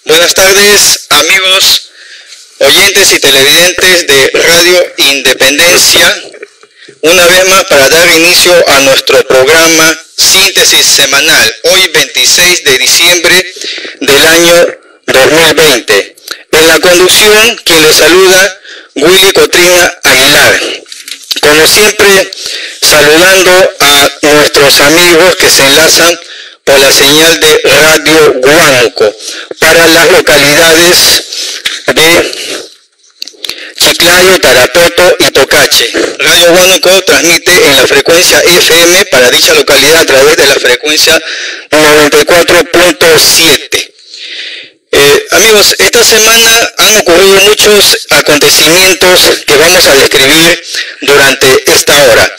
Buenas tardes, amigos, oyentes y televidentes de Radio Independencia. Una vez más para dar inicio a nuestro programa Síntesis Semanal, hoy 26 de diciembre del año 2020. En la conducción, quien les saluda, Willy Cotrina Aguilar. Como siempre, saludando a nuestros amigos que se enlazan por la señal de Radio Huánuco para las localidades de Chiclayo, Tarapoto y Tocache. Radio Huánuco transmite en la frecuencia FM para dicha localidad a través de la frecuencia 94.7. Amigos, esta semana han ocurrido muchos acontecimientos que vamos a describir durante esta hora.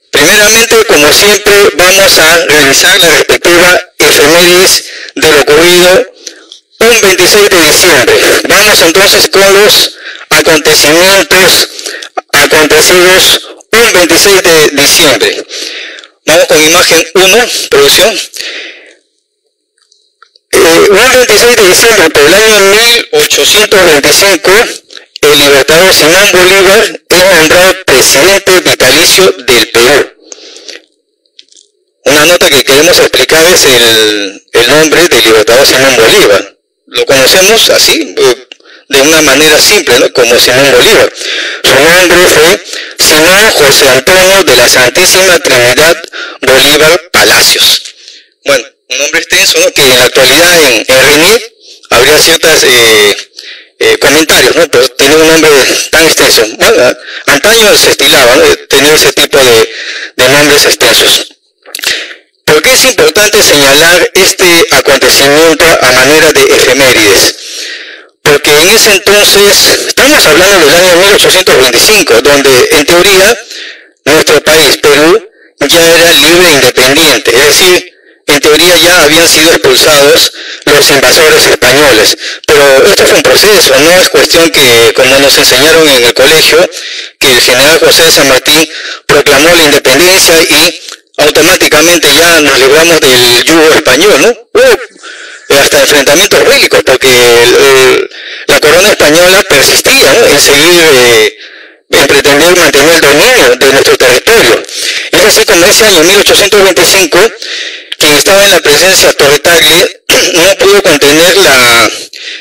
Primeramente, como siempre, vamos a realizar la respectiva efemérides de lo ocurrido un 26 de diciembre. Vamos entonces con los acontecimientos acontecidos un 26 de diciembre. Vamos con imagen 1, producción. Un 26 de diciembre del año 1825, el libertador Simón Bolívar es nombrado presidente vitalicio del Perú. Una nota que queremos explicar es el nombre del libertador Simón Bolívar. Lo conocemos así, de una manera simple, ¿no? Como Simón Bolívar. Su nombre fue Simón José Antonio de la Santísima Trinidad Bolívar Palacios. Bueno, un nombre extenso, ¿no? Que en la actualidad en RENIEC habría ciertos comentarios, ¿no? Pero tener un nombre tan extenso. Bueno, antaño se estilaba, ¿no? Tener ese tipo de nombres extensos. ¿Por qué es importante señalar este acontecimiento a manera de efemérides? Porque en ese entonces, estamos hablando del año 1825, donde en teoría nuestro país, Perú, ya era libre e independiente, es decir, en teoría ya habían sido expulsados los invasores españoles, pero esto fue un proceso, no es cuestión que, como nos enseñaron en el colegio, que el general José de San Martín proclamó la independencia y automáticamente ya nos libramos del yugo español, ¿no? Hasta enfrentamientos bélicos, porque la corona española persistía, ¿no? en seguir, en pretender mantener el dominio de nuestro territorio. Es así como ese año 1825, quien estaba en la presencia, Torre Tagle, no pudo contener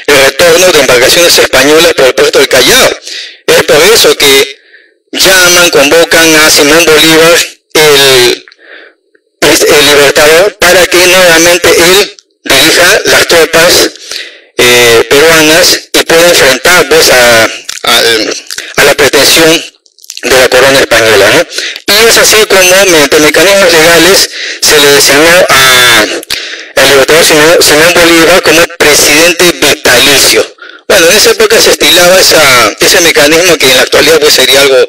el retorno de embarcaciones españolas por el puerto del Callao. Es por eso que llaman, convocan a Simón Bolívar, el libertador, para que nuevamente él dirija las tropas peruanas y pueda enfrentar pues, a la pretensión de la corona española, ¿no? Y es así como mediante mecanismos legales se le designó al libertador Simón Bolívar como presidente vitalicio. Bueno, en esa época se estilaba ese mecanismo que en la actualidad pues sería algo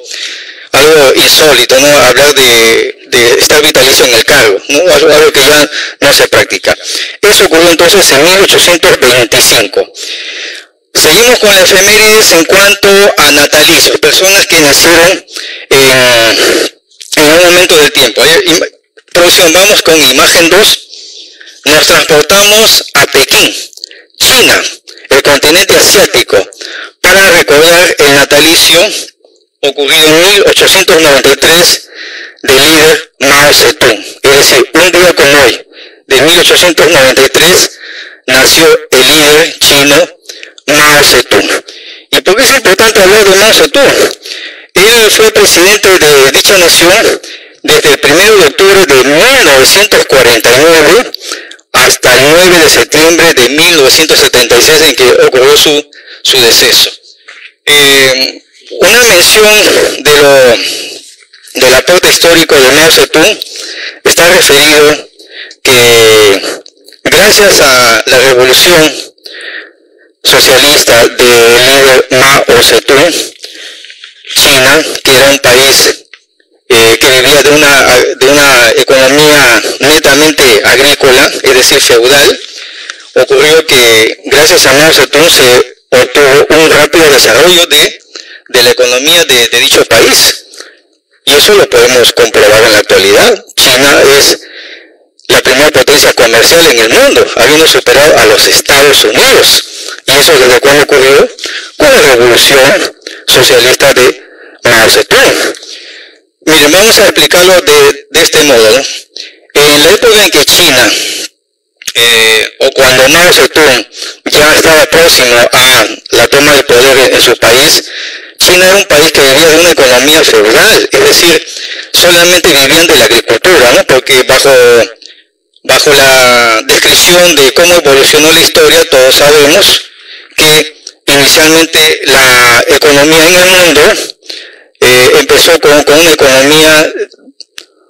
insólito, ¿no? Hablar de estar vitalicio en el cargo, ¿no? Algo que ya no se practica. Eso ocurrió entonces en 1825. Seguimos con las efemérides en cuanto a natalicios, personas que nacieron en un momento del tiempo. Producción, vamos con imagen 2. Nos transportamos a Pekín, China, el continente asiático, para recordar el natalicio ocurrido en 1893 del líder Mao Zedong. Es decir, un día como hoy, de 1893, nació el líder chino Mao Zedong. ¿Y por qué es importante hablar de Mao Zedong? Él fue presidente de dicha nación desde el 1 de octubre de 1949 hasta el 9 de septiembre de 1976, en que ocurrió su deceso. Una mención del aporte histórico de Mao Zedong está referido que gracias a la revolución socialista del líder Mao Zedong, China, que era un país que vivía de una economía netamente agrícola, es decir, feudal, ocurrió que gracias a Mao Zedong se obtuvo un rápido desarrollo de la economía de dicho país. Y eso lo podemos comprobar en la actualidad. China es la primera potencia comercial en el mundo, habiendo superado a los Estados Unidos. ¿Y eso desde cuándo ocurrió? Con la revolución socialista de Mao Zedong. Miren, vamos a explicarlo de este modo, ¿no? En la época en que China, o cuando Mao Zedong ya estaba próximo a la toma de poder en su país, China era un país que vivía de una economía feudal, es decir, solamente vivían de la agricultura, ¿no? Porque bajo la descripción de cómo evolucionó la historia, todos sabemos que inicialmente la economía en el mundo empezó con una economía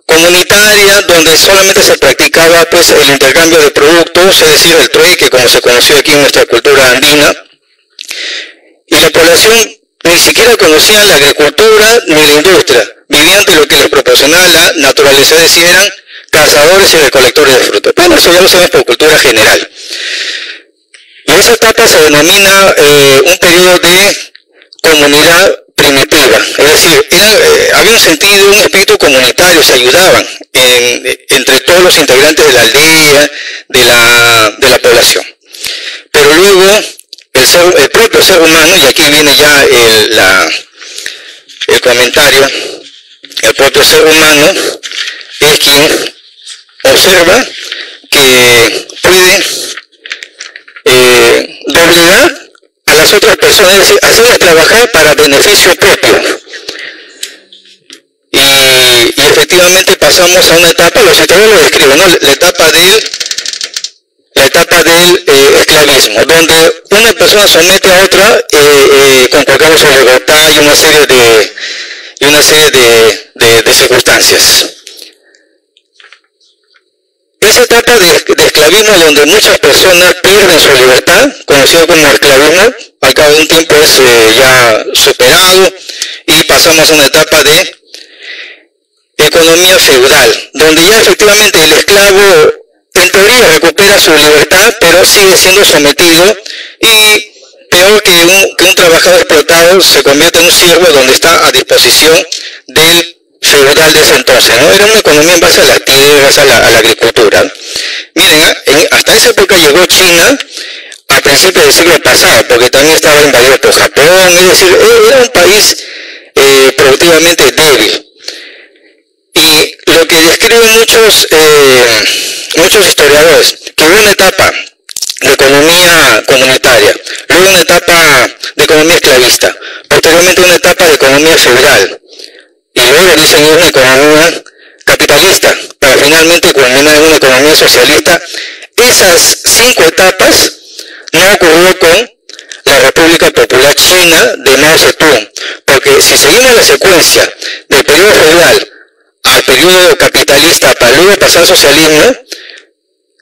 comunitaria donde solamente se practicaba pues el intercambio de productos, es decir, el trueque, como se conoció aquí en nuestra cultura andina, y la población ni siquiera conocía la agricultura ni la industria, vivían de lo que les proporcionaba la naturaleza, es decir, eran cazadores y recolectores de frutos. Bueno, eso ya lo sabemos por cultura general. Y esa etapa se denomina un periodo de comunidad primitiva, es decir, había un sentido, un espíritu comunitario, se ayudaban entre todos los integrantes de la aldea, de la población. Pero luego el propio ser humano, y aquí viene ya el comentario, el propio ser humano es quien observa que puede doblegar a las otras personas, es decir, hacerlas trabajar para beneficio propio. Y efectivamente pasamos a una etapa, los historiadores lo describen, ¿no? La etapa del esclavismo, donde una persona somete a otra conculcando su libertad y una serie de circunstancias. Esa etapa de esclavismo donde muchas personas pierden su libertad, conocido como esclavismo, al cabo de un tiempo es ya superado y pasamos a una etapa de economía feudal, donde ya efectivamente el esclavo en teoría recupera su libertad, pero sigue siendo sometido y peor que un trabajador explotado se convierte en un siervo donde está a disposición del feudal de ese entonces, ¿no? Era una economía en base a las tierras, a la agricultura. Miren, hasta esa época llegó China a principios del siglo pasado, porque también estaba invadido por Japón, es decir, era un país productivamente débil. Y lo que describen muchos historiadores, que hubo una etapa de economía comunitaria, luego una etapa de economía esclavista, posteriormente una etapa de economía feudal, y luego dicen una economía capitalista, para finalmente culminar en una economía socialista. Esas 5 etapas no ocurrió con la República Popular China de Mao Zedong, porque si seguimos la secuencia del periodo feudal al periodo capitalista para luego pasar al socialismo,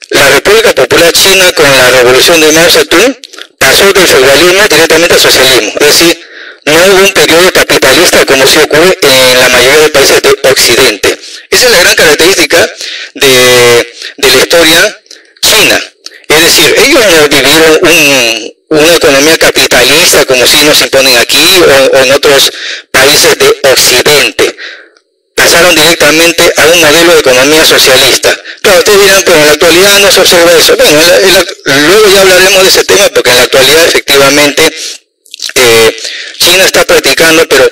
la República Popular China con la revolución de Mao Zedong pasó del feudalismo directamente al socialismo, es decir, no hubo un periodo capitalista como se ocurre en la mayoría de países de Occidente. Esa es la gran característica de la historia china. Es decir, ellos no vivieron una economía capitalista como si nos imponen aquí o en otros países de Occidente. Pasaron directamente a un modelo de economía socialista. Claro, ustedes dirán, pero en la actualidad no se observa eso. Bueno, luego ya hablaremos de ese tema porque en la actualidad efectivamente China está practicando, pero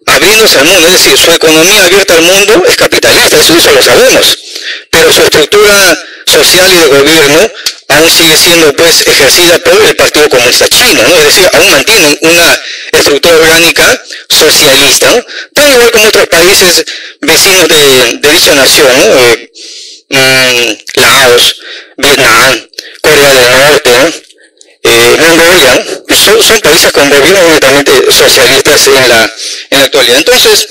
abriéndose al mundo, es decir, su economía abierta al mundo es capitalista, eso lo sabemos, pero su estructura social y de gobierno aún sigue siendo pues ejercida por el Partido Comunista Chino, ¿no? Es decir, aún mantienen una estructura orgánica socialista, ¿no? Tan igual como otros países vecinos de dicha nación, ¿no? Laos, Vietnam, Corea del Norte, ¿no? Mongolia, son países con gobiernos netamente socialistas en la actualidad. Entonces,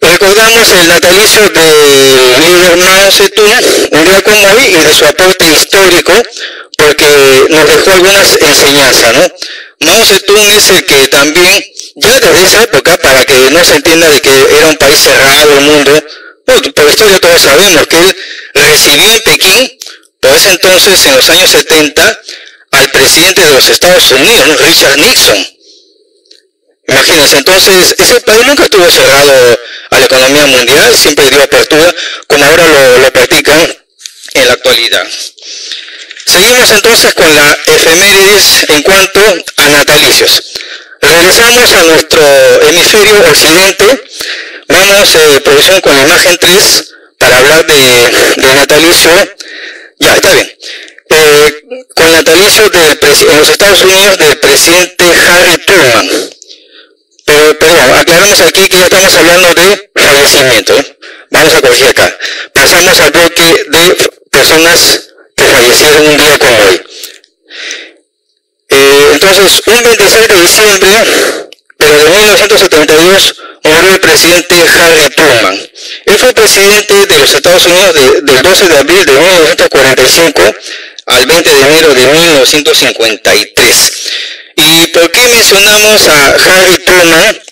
recordamos el natalicio del líder Mao Zedong un día como hoy y de su aporte histórico, porque nos dejó algunas enseñanzas, ¿no? Mao Zedong es el que también, ya desde esa época, para que no se entienda de que era un país cerrado al mundo, bueno, por historia todos sabemos que él recibió en Pekín, por ese entonces, en los años 70, al presidente de los Estados Unidos, ¿no? Richard Nixon. Imagínense, entonces ese país nunca estuvo cerrado a la economía mundial, siempre dio apertura, como ahora lo practican en la actualidad. Seguimos entonces con la efemérides en cuanto a natalicios. Regresamos a nuestro hemisferio occidente. Vamos, producción, con la imagen 3 para hablar de natalicio. Ya, está bien. Con natalicio en los Estados Unidos del presidente Harry Truman. Pero aclaramos aquí que ya estamos hablando de fallecimiento. Vamos a corregir acá. Pasamos al bloque de personas que fallecieron un día como hoy. Entonces, un 26 de diciembre, pero de 1972, murió el presidente Harry Truman. Él fue presidente de los Estados Unidos del 12 de abril de 1945 al 20 de enero de 1953. ¿Y por qué mencionamos a Harry Truman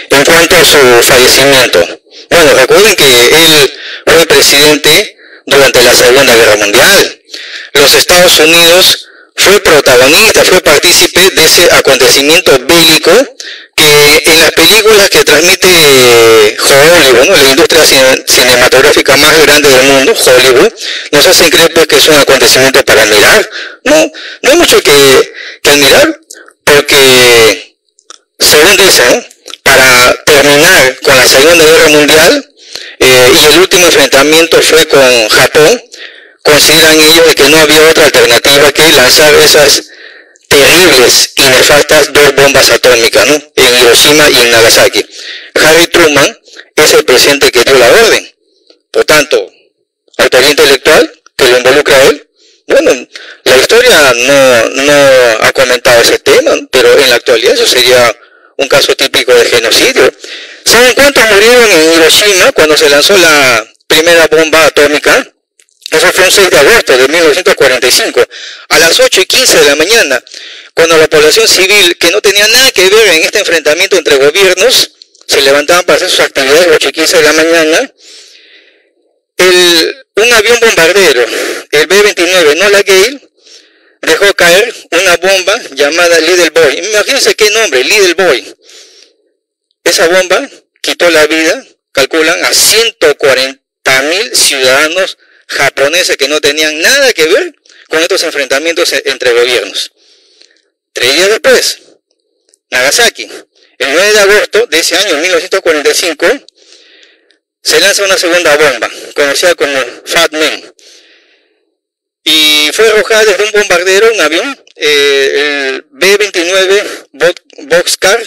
en cuanto a su fallecimiento? Bueno, recuerden que él fue presidente durante la Segunda Guerra Mundial. Los Estados Unidos fue protagonista, fue partícipe de ese acontecimiento bélico que en las películas que transmite Hollywood, ¿no?, la industria cinematográfica más grande del mundo, Hollywood, nos hacen creer pues que es un acontecimiento para mirar. No hay mucho que admirar, porque según dicen, para terminar con la Segunda Guerra Mundial, y el último enfrentamiento fue con Japón, consideran ellos que no había otra alternativa que lanzar esas terribles y nefastas 2 bombas atómicas, ¿no?, en Hiroshima y en Nagasaki. Harry Truman es el presidente que dio la orden. Por tanto, autoría intelectual que lo involucra a él. Bueno, la historia no ha comentado ese tema, pero en la actualidad eso sería un caso típico de genocidio. ¿Saben cuántos murieron en Hiroshima cuando se lanzó la primera bomba atómica? Eso fue un 6 de agosto de 1945, a las 8:15 de la mañana, cuando la población civil, que no tenía nada que ver en este enfrentamiento entre gobiernos, se levantaban para hacer sus actividades a las 8:15 de la mañana. Un avión bombardero, el B-29 Enola Gay, dejó caer una bomba llamada Little Boy. Imagínense qué nombre, Little Boy. Esa bomba quitó la vida, calculan, a 140.000 ciudadanos japoneses que no tenían nada que ver con estos enfrentamientos entre gobiernos. 3 días después, Nagasaki, el 9 de agosto de ese año, 1945, se lanza una segunda bomba, conocida como Fat Man, y fue arrojada desde un bombardero, un avión, el B-29 Boxcar,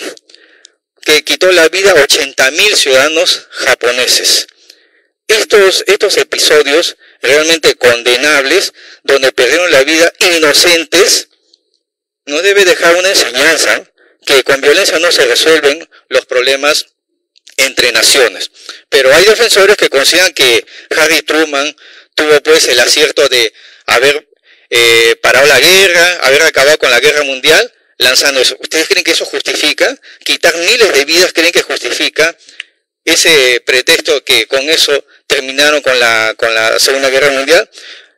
que quitó la vida a 80.000 ciudadanos japoneses. Estos episodios realmente condenables, donde perdieron la vida inocentes, nos debe dejar una enseñanza, que con violencia no se resuelven los problemas entre naciones. Pero hay defensores que consideran que Harry Truman tuvo pues el acierto de haber parado la guerra, haber acabado con la guerra mundial, lanzando eso. ¿Ustedes creen que eso justifica? Quitar miles de vidas, ¿creen que justifica ese pretexto que con eso terminaron con la Segunda Guerra Mundial?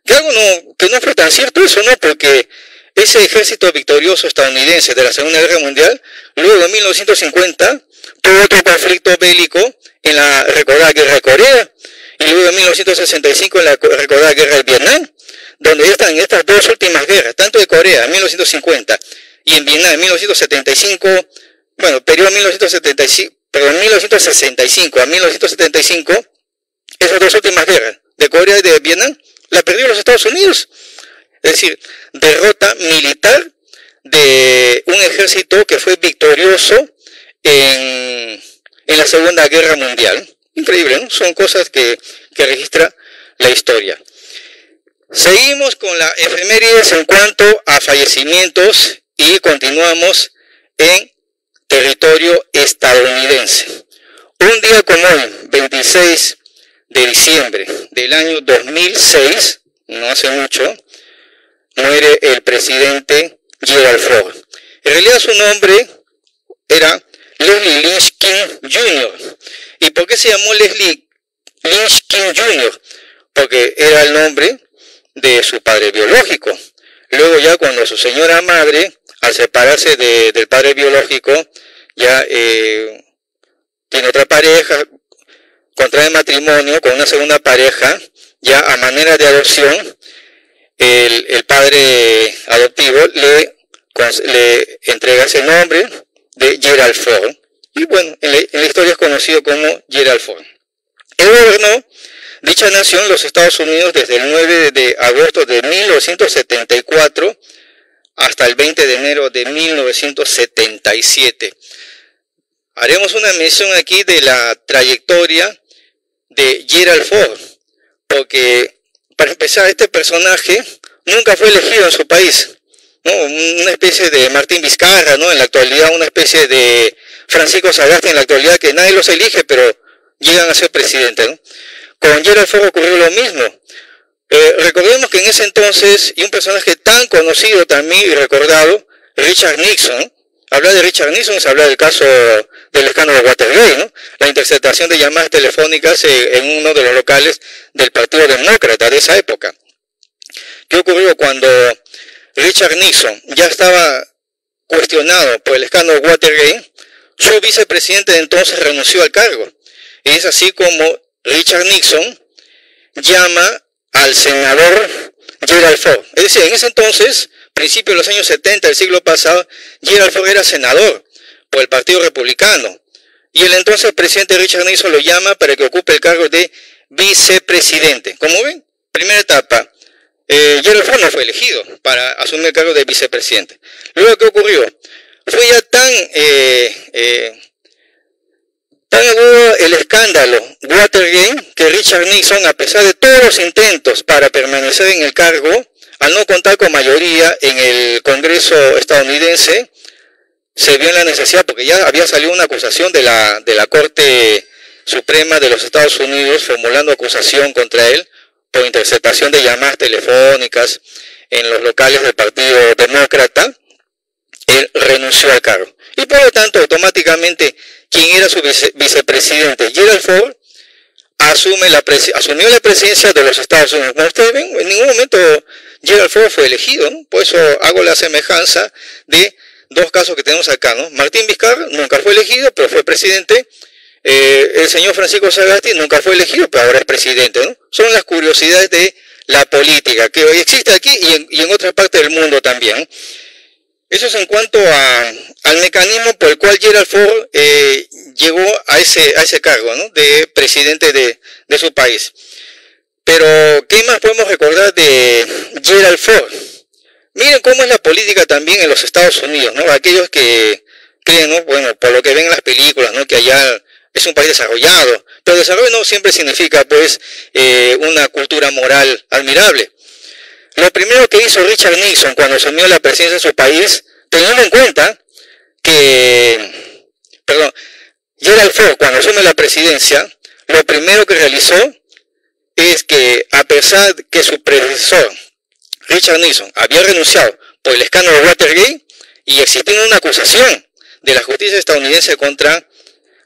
Que no fue tan cierto eso, ¿no? Porque ese ejército victorioso estadounidense de la Segunda Guerra Mundial, luego en 1950, tuvo otro conflicto bélico en la recordada Guerra de Corea, y luego en 1965 en la recordada Guerra de Vietnam, donde están en estas 2 últimas guerras, tanto de Corea en 1950 y en Vietnam en 1975, bueno, periodo 1965, pero en 1965 a 1975, esas 2 últimas guerras, de Corea y de Vietnam, la perdió los Estados Unidos. Es decir, derrota militar de un ejército que fue victorioso en la Segunda Guerra Mundial. Increíble, ¿no? Son cosas que registra la historia. Seguimos con la efemérides en cuanto a fallecimientos y continuamos en territorio estadounidense. Un día como hoy, 26 de diciembre del año 2006, no hace mucho, muere el presidente Gerald Ford. En realidad su nombre era Leslie Lynch King Jr. ¿Y por qué se llamó Leslie Lynch King Jr.? Porque era el nombre de su padre biológico. Luego ya cuando su señora madre, al separarse del padre biológico, ya tiene otra pareja, contrae matrimonio con una segunda pareja, ya a manera de adopción, el padre adoptivo le entrega ese nombre de Gerald Ford. Y bueno, en la historia es conocido como Gerald Ford. Él gobernó dicha nación, los Estados Unidos, desde el 9 de agosto de 1974 hasta el 20 de enero de 1977. Haremos una mención aquí de la trayectoria de Gerald Ford, porque para empezar, este personaje nunca fue elegido en su país, ¿no? Una especie de Martín Vizcarra, ¿no? En la actualidad, una especie de Francisco Sagasti en la actualidad, que nadie los elige, pero llegan a ser presidente, ¿no? Con Gerald Ford ocurrió lo mismo. Recordemos que en ese entonces, y un personaje tan conocido también y recordado, Richard Nixon, ¿no? Hablar de Richard Nixon es hablar del caso del escándalo de Watergate, ¿no? La interceptación de llamadas telefónicas en uno de los locales del Partido Demócrata de esa época. ¿Qué ocurrió cuando Richard Nixon ya estaba cuestionado por el escándalo de Watergate? Su vicepresidente de entonces renunció al cargo. Y es así como Richard Nixon llama al senador Gerald Ford. Es decir, en ese entonces, principios de los años 70 del siglo pasado, Gerald Ford era senador por el Partido Republicano. Y el entonces presidente Richard Nixon lo llama para que ocupe el cargo de vicepresidente. Como ven, primera etapa, Gerald Ford no fue elegido para asumir el cargo de vicepresidente. Luego, ¿qué ocurrió? Fue ya tan agudo el escándalo Watergate que Richard Nixon, a pesar de todos los intentos para permanecer en el cargo, al no contar con mayoría en el Congreso estadounidense, se vio en la necesidad, porque ya había salido una acusación de la Corte Suprema de los Estados Unidos formulando acusación contra él por interceptación de llamadas telefónicas en los locales del Partido Demócrata. Él renunció al cargo. Y por lo tanto, automáticamente, quien era su vicepresidente, Gerald Ford, asumió la presidencia de los Estados Unidos. Como ustedes ven, en ningún momento Gerald Ford fue elegido, ¿no? Por eso hago la semejanza de dos casos que tenemos acá, ¿no? Martín Vizcarra nunca fue elegido, pero fue presidente. El señor Francisco Sagasti nunca fue elegido, pero ahora es presidente, ¿no? Son las curiosidades de la política que hoy existe aquí y en otras partes del mundo también. Eso es en cuanto al mecanismo por el cual Gerald Ford llegó a ese cargo, ¿no? De presidente de su país. Pero, ¿qué más podemos recordar de Gerald Ford? Miren cómo es la política también en los Estados Unidos, ¿no? Aquellos que creen, ¿no? Bueno, por lo que ven en las películas, ¿no? Que allá es un país desarrollado. Pero desarrollo no siempre significa, pues, una cultura moral admirable. Lo primero que hizo Richard Nixon cuando asumió la presidencia de su país, teniendo en cuenta que, Gerald Ford cuando asume la presidencia, lo primero que realizó es que, a pesar que su predecesor, Richard Nixon, había renunciado por el escándalo de Watergate y existiendo una acusación de la justicia estadounidense contra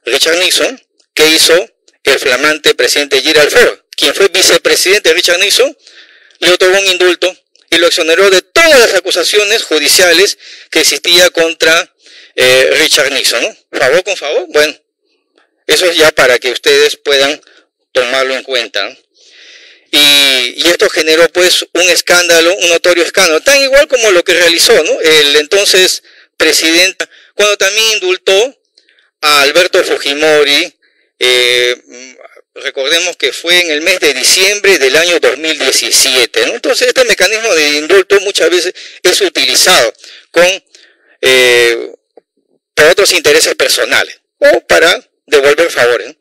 Richard Nixon, ¿qué hizo el flamante presidente Gerald Ford? Quien fue vicepresidente de Richard Nixon, le otorgó un indulto y lo exoneró de todas las acusaciones judiciales que existía contra Richard Nixon, ¿no? Favor con favor, bueno, eso es ya para que ustedes puedan tomarlo en cuenta, ¿no? Y esto generó pues un escándalo, un notorio escándalo, tan igual como lo que realizó, ¿no? El entonces presidente, cuando también indultó a Alberto Fujimori, recordemos que fue en el mes de diciembre del año 2017, ¿no? Entonces este mecanismo de indulto muchas veces es utilizado por otros intereses personales o para devolver favores, ¿no?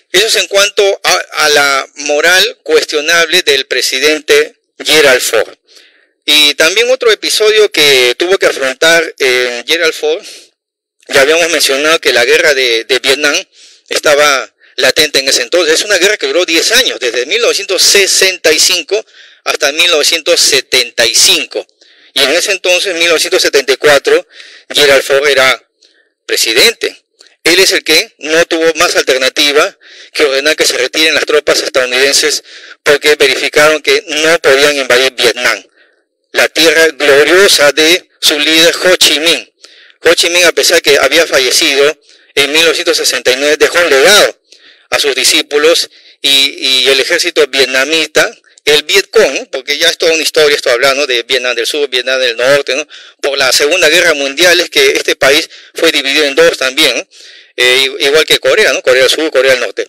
Eso es en cuanto a la moral cuestionable del presidente Gerald Ford. Y también otro episodio que tuvo que afrontar Gerald Ford, ya habíamos mencionado que la guerra de Vietnam estaba latente en ese entonces. Es una guerra que duró 10 años, desde 1965 hasta 1975. Y en ese entonces, en 1974, Gerald Ford era presidente. Él es el que no tuvo más alternativa que ordenar que se retiren las tropas estadounidenses porque verificaron que no podían invadir Vietnam, la tierra gloriosa de su líder Ho Chi Minh. Ho Chi Minh, a pesar que había fallecido en 1969, dejó un legado a sus discípulos y el ejército vietnamita, el Vietcong, porque ya es toda una historia esto hablando de Vietnam del Sur, Vietnam del Norte, ¿no? Por la Segunda Guerra Mundial es que este país fue dividido en dos también, ¿no? Igual que Corea, ¿no? Corea del Sur, Corea del Norte.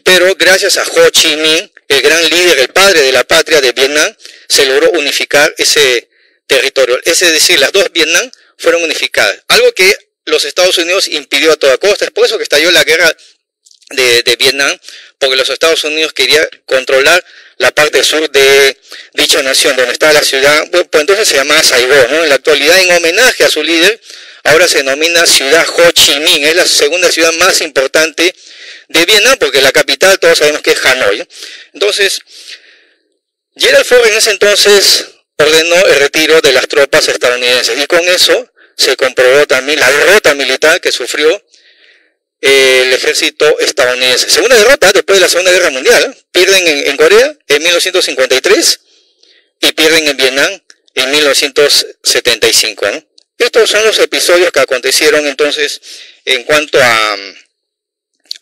Pero gracias a Ho Chi Minh, el gran líder, el padre de la patria de Vietnam, se logró unificar ese territorio. Es decir, las dos Vietnam fueron unificadas. Algo que los Estados Unidos impidió a toda costa. Es por eso que estalló la guerra de Vietnam, porque los Estados Unidos querían controlar la parte sur de dicha nación, donde está la ciudad, pues entonces se llamaba Saigon, ¿no? En la actualidad, en homenaje a su líder, ahora se denomina ciudad Ho Chi Minh, es la segunda ciudad más importante de Vietnam, porque la capital todos sabemos que es Hanoi, ¿no? Entonces, Gerald Ford en ese entonces ordenó el retiro de las tropas estadounidenses, y con eso se comprobó también la derrota militar que sufrió el ejército estadounidense. Segunda derrota después de la Segunda Guerra Mundial, ¿eh? Pierden en Corea en 1953 y pierden en Vietnam en 1975, ¿no? Estos son los episodios que acontecieron entonces en cuanto a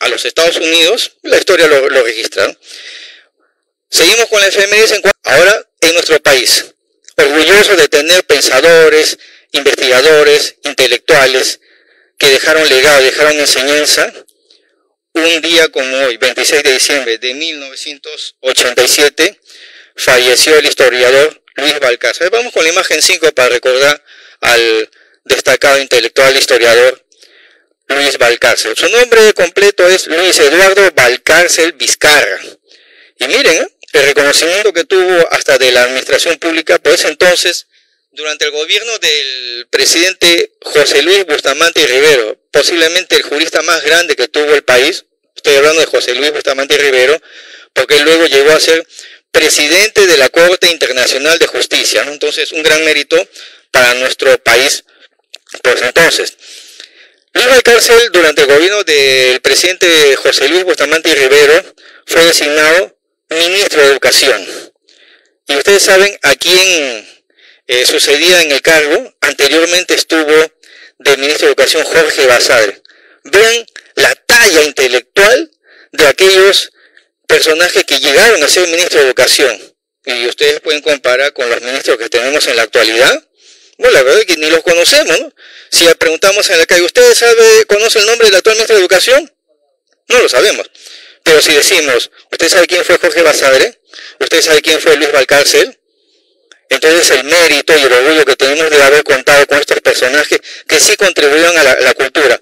los Estados Unidos. La historia lo registra, ¿no? Seguimos con la efemérides ahora en nuestro país, orgulloso de tener pensadores, investigadores, intelectuales que dejaron legado, dejaron enseñanza. Un día como hoy, 26 de diciembre de 1987, falleció el historiador Luis Balcázar. Vamos con la imagen 5 para recordar al destacado intelectual historiador Luis Balcázar. Su nombre completo es Luis Eduardo Valcárcel Vizcarra. Y miren, el reconocimiento que tuvo hasta de la administración pública, pues entonces, durante el gobierno del presidente José Luis Bustamante y Rivero, posiblemente el jurista más grande que tuvo el país, estoy hablando de José Luis Bustamante y Rivero, porque él luego llegó a ser presidente de la Corte Internacional de Justicia, ¿no? Entonces, un gran mérito para nuestro país, pues entonces. Luis Valcárcel, durante el gobierno del presidente José Luis Bustamante y Rivero, fue designado ministro de Educación. Y ustedes saben a quién sucedía en el cargo. Anteriormente estuvo de ministro de Educación Jorge Basadre. Vean la talla intelectual de aquellos personajes que llegaron a ser ministro de Educación. Y ustedes pueden comparar con los ministros que tenemos en la actualidad. Bueno, la verdad es que ni los conocemos, ¿no? Si le preguntamos en la calle, ¿usted conoce el nombre del actual ministro de Educación? No lo sabemos. Pero si decimos, ¿usted sabe quién fue Jorge Basadre? ¿Usted sabe quién fue Luis Valcárcel? Entonces el mérito y el orgullo que tenemos de haber contado con estos personajes que sí contribuyeron a la cultura.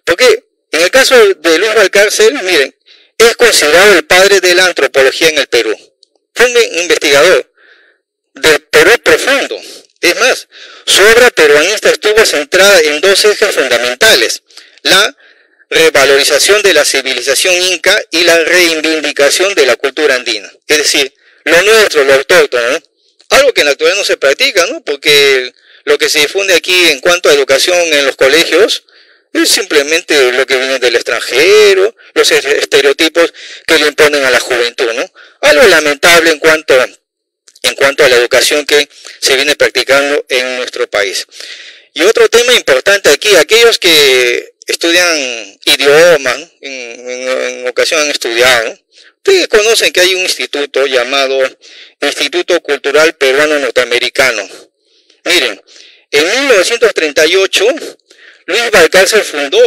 Porque en el caso de Luis Valcárcel, miren, es considerado el padre de la antropología en el Perú. Fue un investigador del Perú profundo. Es más, su obra peruanista estuvo centrada en dos ejes fundamentales: la revalorización de la civilización inca y la reivindicación de la cultura andina. Es decir, lo nuestro, lo autóctono, ¿no? Algo que en la actualidad no se practica, ¿no? Porque lo que se difunde aquí en cuanto a educación en los colegios es simplemente lo que viene del extranjero, los estereotipos que le imponen a la juventud, ¿no? Algo lamentable en cuanto a la educación que se viene practicando en nuestro país. Y otro tema importante aquí, aquellos que estudian idiomas, ¿no? en ocasión han estudiado, ¿no? Ustedes conocen que hay un instituto llamado Instituto Cultural Peruano Norteamericano. Miren, en 1938, Luis Valcárcel fundó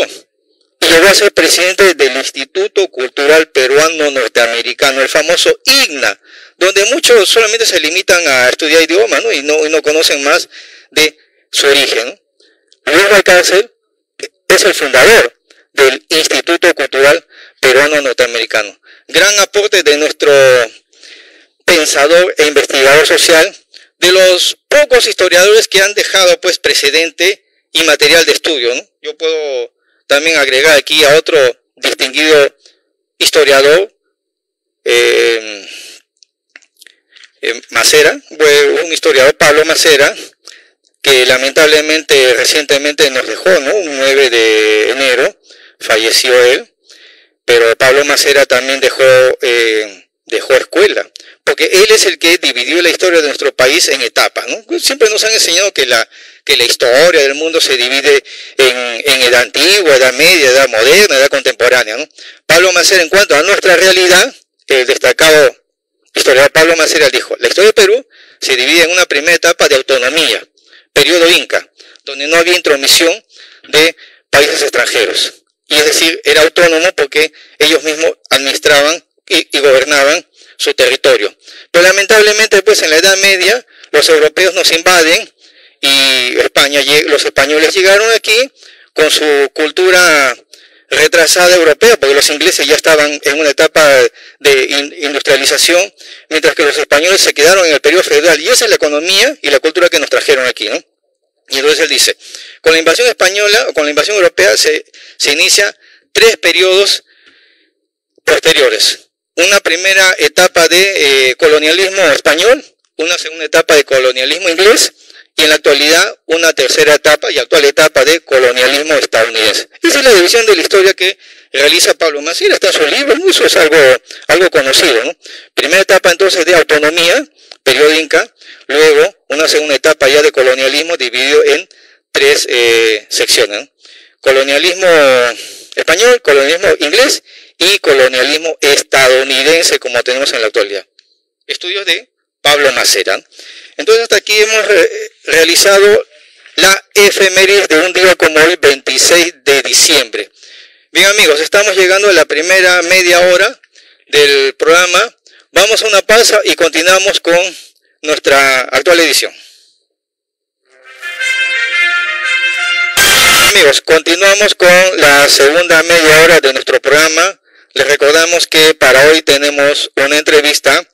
y llegó a ser presidente del Instituto Cultural Peruano Norteamericano, el famoso IGNA, donde muchos solamente se limitan a estudiar idiomas, ¿no? y no conocen más de su origen, ¿no? Luis Valcárcel es el fundador del Instituto Cultural Peruano Norteamericano. Gran aporte de nuestro pensador e investigador social, de los pocos historiadores que han dejado pues precedente y material de estudio, ¿no? Yo puedo también agregar aquí a otro distinguido historiador, Macera, un historiador, Pablo Macera, que lamentablemente recientemente nos dejó, ¿no? Un 9 de enero falleció él, pero Pablo Macera también dejó escuela, porque él es el que dividió la historia de nuestro país en etapas, ¿no? Siempre nos han enseñado que que la historia del mundo se divide en edad antigua, edad media, edad moderna, edad contemporánea, ¿no? Pablo Macera, en cuanto a nuestra realidad, el destacado historiador Pablo Macera dijo: la historia de Perú se divide en una primera etapa de autonomía, periodo Inca, donde no había intromisión de países extranjeros. Y es decir, era autónomo porque ellos mismos administraban y gobernaban su territorio. Pero lamentablemente, pues en la Edad Media, los europeos nos invaden y los españoles llegaron aquí con su cultura retrasada europea, porque los ingleses ya estaban en una etapa de industrialización, mientras que los españoles se quedaron en el periodo feudal. Y esa es la economía y la cultura que nos trajeron aquí, ¿no? Y entonces él dice: con la invasión española o con la invasión europea se inicia 3 periodos posteriores. Una primera etapa de colonialismo español, una segunda etapa de colonialismo inglés, y en la actualidad una tercera etapa y actual etapa de colonialismo estadounidense. Esa es la división de la historia que realiza Pablo Macera, está en sus libros, ¿no? Eso es algo conocido, ¿no? Primera etapa entonces de autonomía, periodo Inca, luego una segunda etapa ya de colonialismo dividido en 3 secciones, ¿no? Colonialismo español, colonialismo inglés y colonialismo estadounidense, como tenemos en la actualidad. Estudios de Pablo Macera. Entonces hasta aquí hemos realizado la efeméride de un día como hoy, 26 de diciembre. Bien amigos, estamos llegando a la primera media hora del programa. Vamos a una pausa y continuamos con nuestra actual edición. Amigos, continuamos con la segunda media hora de nuestro programa. Les recordamos que para hoy tenemos una entrevista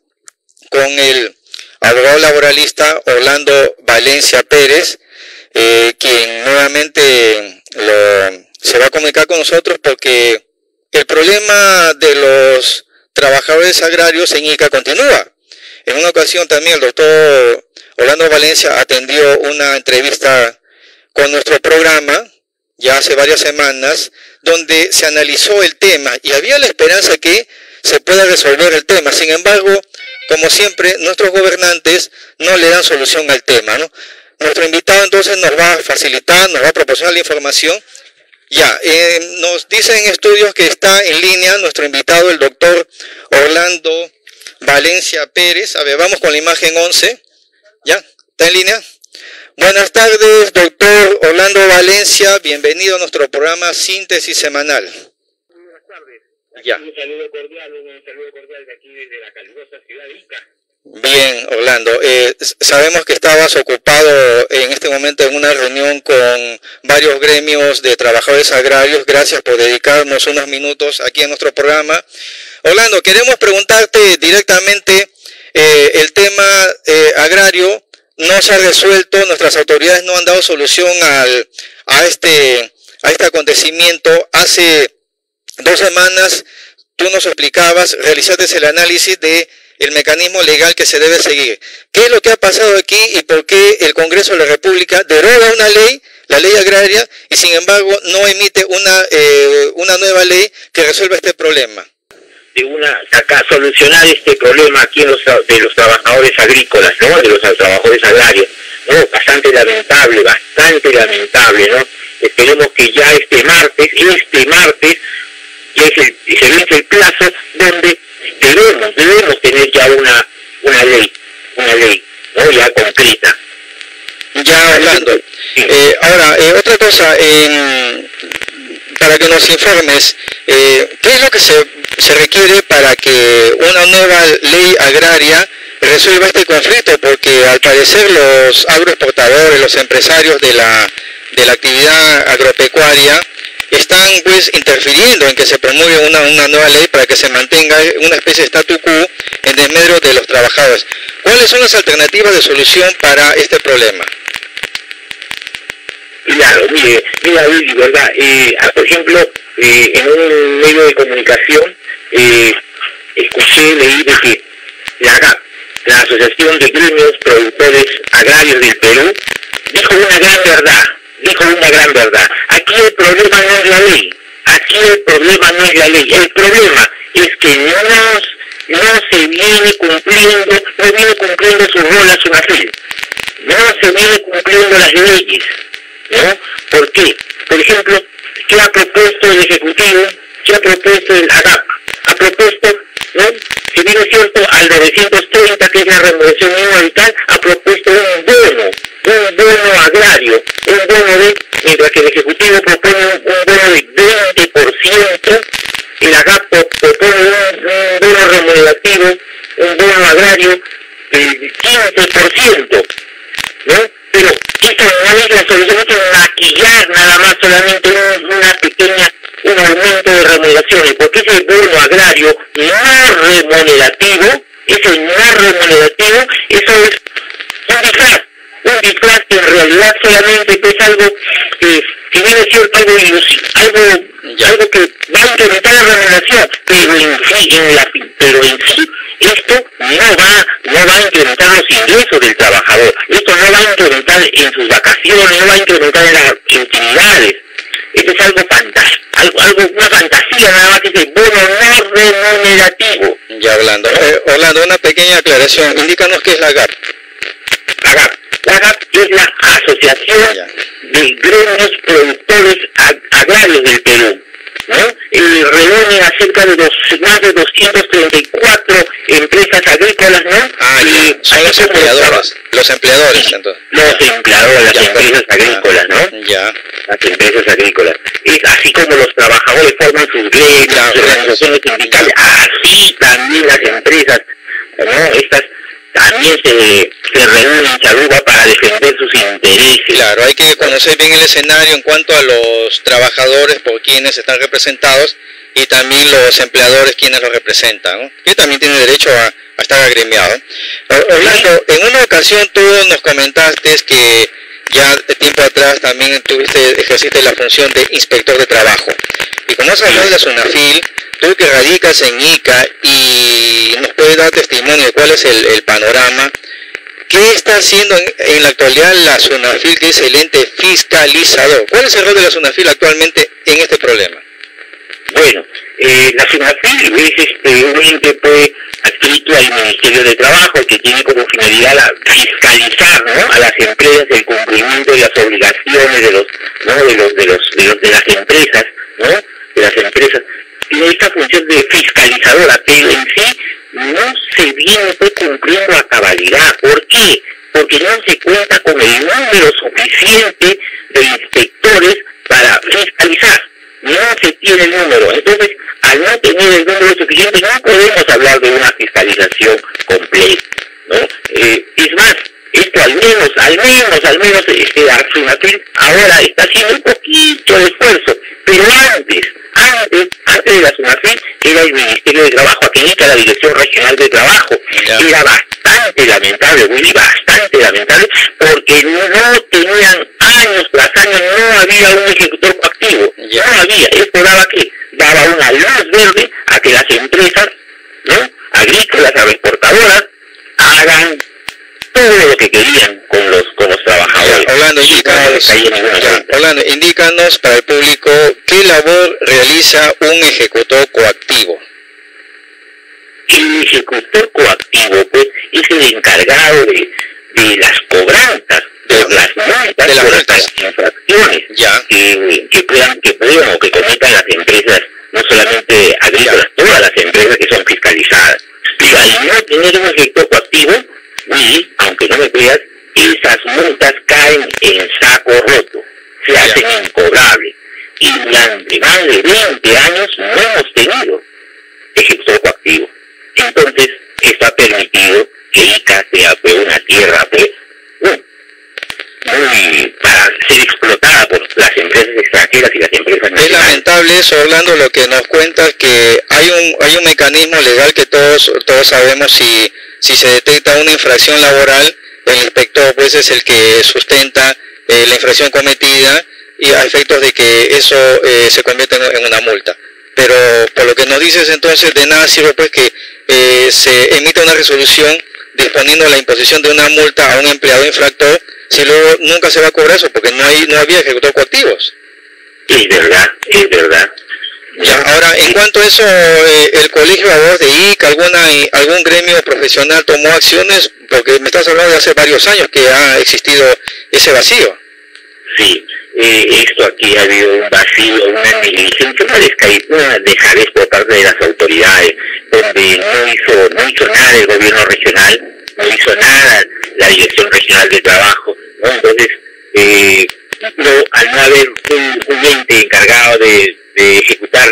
con el abogado laboralista Orlando Valencia Pérez, quien nuevamente se va a comunicar con nosotros porque el problema de los trabajadores agrarios en Ica continúa. En una ocasión también el doctor Orlando Valencia atendió una entrevista con nuestro programa, ya hace varias semanas, donde se analizó el tema y había la esperanza que se pueda resolver el tema. Sin embargo, como siempre, nuestros gobernantes no le dan solución al tema, ¿no? Nuestro invitado entonces nos va a facilitar, nos va a proporcionar la información. Ya, nos dicen en estudios que está en línea nuestro invitado, el doctor Orlando Valencia Pérez. A ver, vamos con la imagen 11. ¿Ya? ¿Está en línea? Buenas tardes, doctor Orlando Valencia. Bienvenido a nuestro programa Síntesis Semanal. Buenas tardes. Ya. Un saludo cordial de aquí desde la calurosa ciudad de Ica. Bien, Orlando, sabemos que estabas ocupado en este momento en una reunión con varios gremios de trabajadores agrarios. Gracias por dedicarnos unos minutos aquí en nuestro programa. Orlando, queremos preguntarte directamente, el tema agrario no se ha resuelto, nuestras autoridades no han dado solución a este acontecimiento. Hace 2 semanas tú nos explicabas, realizaste el análisis de el mecanismo legal que se debe seguir. ¿Qué es lo que ha pasado aquí y por qué el Congreso de la República deroga una ley, la ley agraria, y sin embargo no emite una nueva ley que resuelva este problema? Solucionar este problema aquí de los trabajadores agrícolas, ¿no? De los trabajadores agrarios, ¿no? Bastante lamentable, ¿no? Esperemos que ya este martes, ya se vence el plazo donde debemos tener ya una ley, ¿no? Ya concreta. Ya hablando. Sí. Ahora, otra cosa, para que nos informes, ¿qué es lo que se requiere para que una nueva ley agraria resuelva este conflicto? Porque al parecer los agroexportadores, los empresarios de la actividad agropecuaria están pues interfiriendo en que se promueva una nueva ley para que se mantenga una especie de statu quo en desmedro de los trabajadores. ¿Cuáles son las alternativas de solución para este problema? Claro, mira, Luis, ¿verdad? Por ejemplo, en un medio de comunicación, leí de que la Asociación de Gremios Productores Agrarios del Perú, dijo una gran verdad. Aquí el problema no es la ley, el problema es que no se viene cumpliendo su rol a su nación. No se viene cumpliendo las leyes, ¿no? ¿Por qué? Por ejemplo, ¿qué ha propuesto el Ejecutivo? ¿Qué ha propuesto el AGAP? Ha propuesto, ¿no? Si bien es cierto, al 930, que es la remuneración mínima vital, ha propuesto un bono agrario, un bono mientras que el Ejecutivo propone un bono de 20%, el AGAP propone un bono remunerativo, un bono agrario del 15%, ¿no? Pero esto no es la solución, es maquillar nada más solamente un aumento de remuneraciones, porque ese bono agrario no remunerativo, eso es un disfraz que en realidad solamente es algo que bien es cierto, algo que va a incrementar la remuneración, pero en sí esto no va a incrementar los ingresos del trabajador, esto no va a incrementar en sus vacaciones, no va a incrementar en las intimidades. Esto es algo fantástico, una fantasía nada más, que es el bono no remunerativo. Ya Orlando, una pequeña aclaración, indícanos qué es la GAP. La GAP es la Asociación de Gremios Productores Agrarios del Perú, ¿no? Reúne a cerca de más de 234 empresas agrícolas, ¿no? Son los empleadores, entonces. Los empleadores, las empresas agrícolas, ¿no? Ya. Las empresas agrícolas. Es así como los trabajadores forman sus gremios, sus organizaciones sindicales, así también las empresas, ¿no? Estas también se reúnen, se agrupan para defender sus intereses. Claro, hay que conocer bien el escenario en cuanto a los trabajadores por quienes están representados y también los empleadores quienes los representan, ¿no? Que también tienen derecho a estar agremiado. Orlando, en una ocasión tú nos comentaste que ya de tiempo atrás también ejerciste la función de inspector de trabajo. Y como has hablado de la SUNAFIL, tú que radicas en Ica y nos puedes dar testimonio de cuál es el panorama, ¿qué está haciendo en la actualidad la SUNAFIL, que es el ente fiscalizador? ¿Cuál es el rol de la SUNAFIL actualmente en este problema? Bueno, la SUNAFIL es un ente adscrito al Ministerio de Trabajo, que tiene como finalidad fiscalizar, ¿no?, a las empresas el cumplimiento de las obligaciones de las empresas, ¿no?, de las empresas. Tiene esta función de fiscalizadora, pero en sí no se viene cumpliendo a cabalidad. ¿Por qué? Porque no se cuenta con el número suficiente de inspectores para fiscalizar. No se tiene el número. Entonces, al no tener el número suficiente, no podemos hablar de una fiscalización completa, ¿no? Es más, esto al menos la SUNAFIL ahora está haciendo un poquito de esfuerzo, pero antes de la SUNAFIL era el Ministerio de Trabajo, aquí en la Dirección Regional de Trabajo. Era bastante lamentable, Willy, porque no tenían años tras años, no había un ejecutor coactivo, no había. Esto daba una luz verde a que las empresas, ¿no?, agrícolas, agroexportadoras, hagan todo lo que querían con los trabajadores. Orlando, indícanos para el público qué labor realiza un ejecutor coactivo. El ejecutor coactivo, pues, es el encargado de las cobranzas, de las multas, de las infracciones que puedan o que cometan las empresas, no solamente agrícolas, todas las empresas que son fiscalizadas. Pero al no tener un ejecutor coactivo, y, aunque no me creas, esas multas caen en saco roto, se hacen incobrables. Y durante más de 20 años no hemos tenido ejecutor coactivo. Entonces, esto ha permitido que Ica sea una tierra para ser explotada por las empresas extranjeras y las empresas nacionales. Es lamentable eso, Orlando, lo que nos cuenta, que hay un mecanismo legal que todos sabemos. Si se detecta una infracción laboral, el inspector pues es el que sustenta la infracción cometida, y a efectos de que eso se convierta en una multa. Pero por lo que nos dices, entonces de nada sirve pues que se emita una resolución disponiendo la imposición de una multa a un empleado infractor, si luego nunca se va a cobrar eso, porque no había ejecutor coactivos. Es verdad. Ya, ahora, en cuanto a eso, el Colegio de Abogados de Ica, algún gremio profesional tomó acciones, porque me estás hablando de hace varios años que ha existido ese vacío. Sí, esto aquí ha habido un vacío, una negligencia, una dejadez por parte de las autoridades, donde no hizo nada el gobierno regional, no hizo nada la Dirección Regional de Trabajo, ¿no? Entonces, al no haber un ente encargado de ejecutar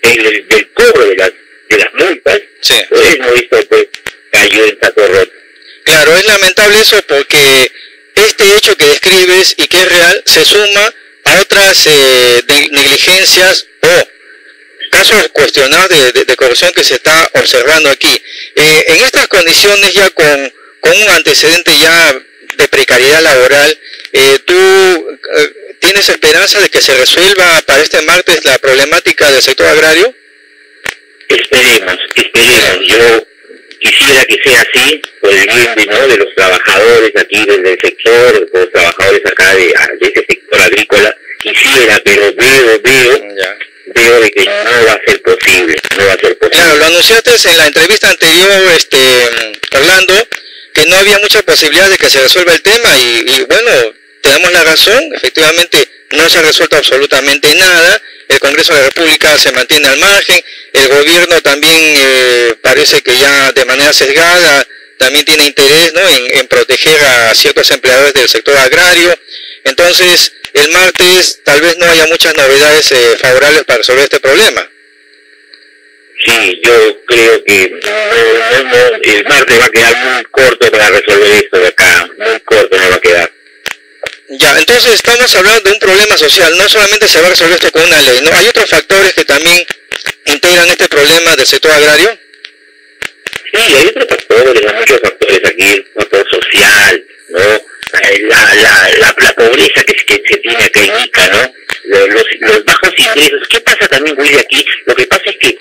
del cobro de las multas, sí, pues no hizo, pues cayó en saco roto. Claro, es lamentable eso porque este hecho que describes y que es real se suma a otras negligencias o casos cuestionados de corrupción que se está observando aquí. En estas condiciones ya con un antecedente ya de precariedad laboral, ¿tú tienes esperanza de que se resuelva para este martes la problemática del sector agrario? Esperemos. Yo quisiera que sea así, por el bien de los trabajadores aquí del sector, de los trabajadores acá de este sector agrícola. Quisiera, pero veo de que no va a ser posible. Claro, lo anunciaste en la entrevista anterior, Orlando, que no había mucha posibilidad de que se resuelva el tema y bueno, tenemos la razón, efectivamente no se ha resuelto absolutamente nada, el Congreso de la República se mantiene al margen, el gobierno también parece que ya de manera sesgada también tiene interés, ¿no?, en proteger a ciertos empleadores del sector agrario. Entonces el martes tal vez no haya muchas novedades favorables para resolver este problema. Sí, yo creo que el martes va a quedar muy corto para resolver esto de acá, muy corto no va a quedar. Ya, entonces estamos hablando de un problema social, no solamente se va a resolver esto con una ley, ¿no? ¿Hay otros factores que también integran este problema del sector agrario? Sí, hay otros factores, hay muchos factores aquí, el factor social, ¿no? La pobreza que se tiene acá en Ica, ¿no? Los bajos ingresos. ¿Qué pasa también, Willy, aquí? Lo que pasa es que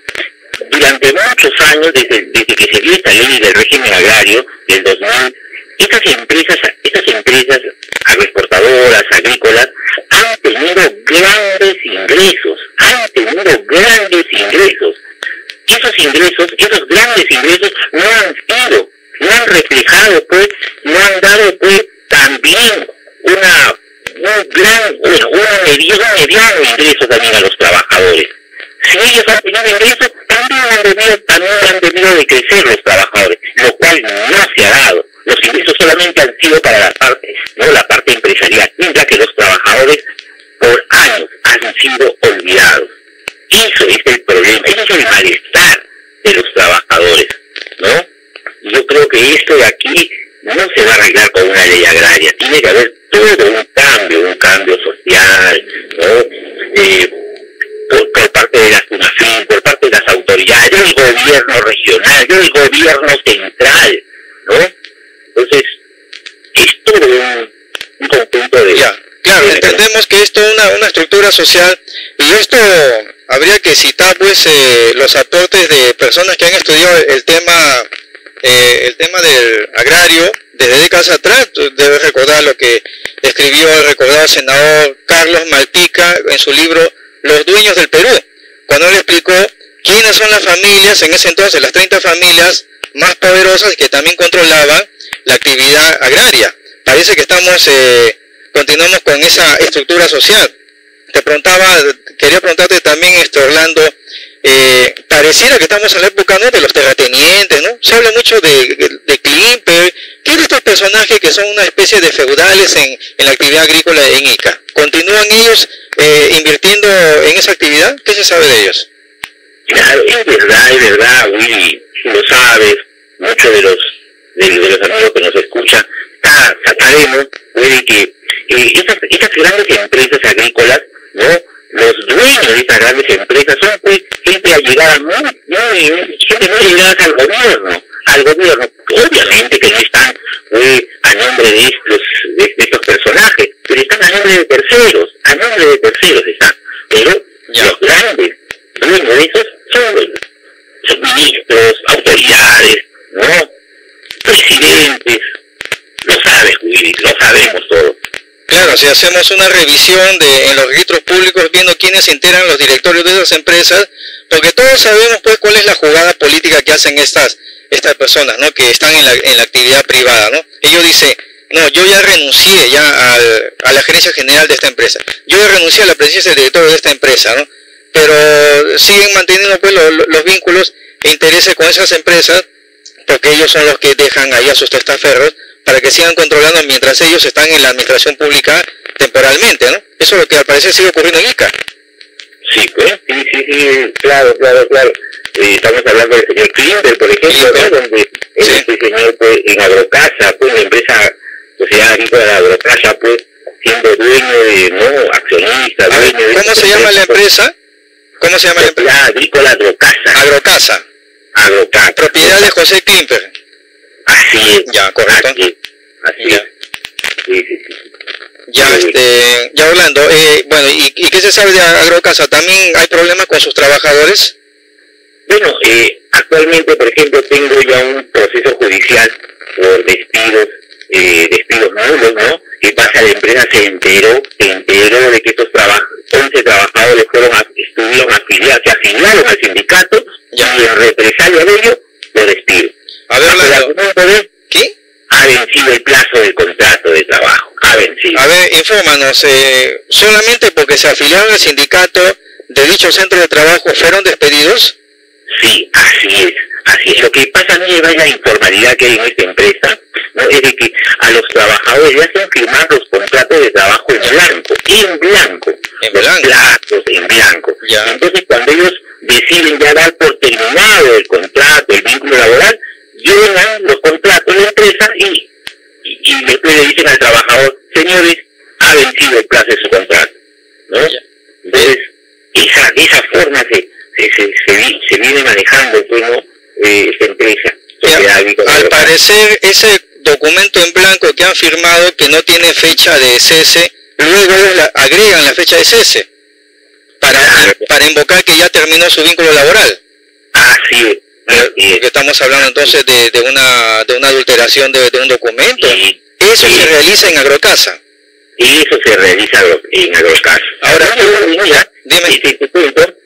durante muchos años, desde que se dio esta ley del régimen agrario, del 2000, estas empresas agroexportadoras, agrícolas, han tenido grandes ingresos. Y esos grandes ingresos no han reflejado, pues, no han dado, pues, también un mediano ingreso también a los trabajadores. Si ellos han tenido ingresos, también han debido de crecer los trabajadores, lo cual no se ha dado. Los ingresos solamente han sido para la parte empresarial, mientras que los trabajadores por años han sido olvidados. Eso es el problema, eso es el malestar de los trabajadores, ¿no? Y yo creo que esto de aquí no se va a arreglar con una ley agraria, tiene que haber todo un cambio social, ¿no? Por parte de la SUNAFIN, por parte de las autoridades, del gobierno regional, del gobierno central, ¿no? Entonces, es todo un conjunto de... Ya, claro, entendemos que esto es una estructura social y esto habría que citar pues los aportes de personas que han estudiado el tema del agrario desde décadas atrás. Tú debes recordar lo que escribió el recordado senador Carlos Malpica en su libro Los Dueños del Perú, cuando él explicó quiénes son las familias, en ese entonces las 30 familias más poderosas que también controlaban la actividad agraria. Parece que continuamos con esa estructura social. Quería preguntarte también, Orlando, pareciera que estamos en la época, ¿no?, de los terratenientes, ¿no? Se habla mucho de Klimper. ¿Qué de estos personajes que son una especie de feudales en la actividad agrícola en Ica? ¿Continúan ellos invirtiendo en esa actividad? ¿Qué se sabe de ellos? Claro, es verdad, Willy, lo sabes, muchos de los amigos que nos escuchan, sabemos, Willy, que estas grandes empresas agrícolas, ¿no?, los dueños de estas grandes empresas son, pues, gente allegada, gente muy allegada al gobierno. Obviamente que no están a nombre de estos personajes, pero están a nombre de terceros están. Pero los grandes dueños de esos son ministros, autoridades, ¿no?, presidentes. Lo sabes, Willy, lo sabemos todos. Claro, si hacemos una revisión en los registros públicos viendo quiénes integran los directorios de esas empresas, porque todos sabemos pues cuál es la jugada política que hacen estas personas, ¿no? Que están en la actividad privada, ¿no? Ellos dicen, no, yo ya renuncié ya a la gerencia general de esta empresa, yo ya renuncié a la presidencia del directorio de esta empresa, ¿no? Pero siguen manteniendo pues los vínculos e intereses con esas empresas, porque ellos son los que dejan ahí a sus testaferros para que sigan controlando mientras ellos están en la administración pública temporalmente, ¿no? Eso es lo que al parecer sigue ocurriendo en Ica. Sí, pues, sí, claro. Estamos hablando del señor Clinton, por ejemplo, ¿no? Donde este señor, pues, en Agrocasa, pues, la empresa, sociedad agrícola de Agrocasa, pues, siendo dueño de, ¿no? Accionista, dueño de... ¿Cómo se llama la empresa? ¿Cómo se llama la empresa? Agrícola Agrocasa. Agrocasa. Propiedad de José Klimper. Así es. Ya, correcto. Así es. Sí. Ya, ya Orlando, bueno, ¿y qué se sabe de Agrocasa? ¿También hay problemas con sus trabajadores? Bueno, actualmente, por ejemplo, tengo ya un proceso judicial por despidos nulos, ¿no? Que pasa, la empresa se enteró de que estos 11 trabajadores estuvieron afiliados, se afiliaron al sindicato, ya. Y en represalia de ello, lo despido. A ver, Orlando, ¿qué? Ha vencido el plazo del contrato de trabajo, ha vencido. A ver, infórmanos, ¿solamente porque se afiliaron al sindicato de dicho centro de trabajo fueron despedidos? Sí, así es. Lo que pasa, a mí es la informalidad que hay en esta empresa, ¿no? Es de que a los trabajadores ya hacen firmar los contratos de trabajo en blanco. Plazos en blanco. Ya. Entonces, cuando ellos deciden ya dar por terminado el contrato, el vínculo laboral, llenan los contratos de la empresa y después le dicen al trabajador, señores, ha vencido el plazo de su contrato, ¿no? Ya. Entonces, esa forma se viene manejando, pues, ¿no? Esta empresa. Al parecer, ese documento en blanco que han firmado, que no tiene fecha de cese, luego agregan la fecha de cese para invocar que ya terminó su vínculo laboral. Así es. Porque estamos hablando entonces de una adulteración de un documento. Eso se realiza en Agrocasa. Y eso se realiza en Agrocasa. Ahora, dime.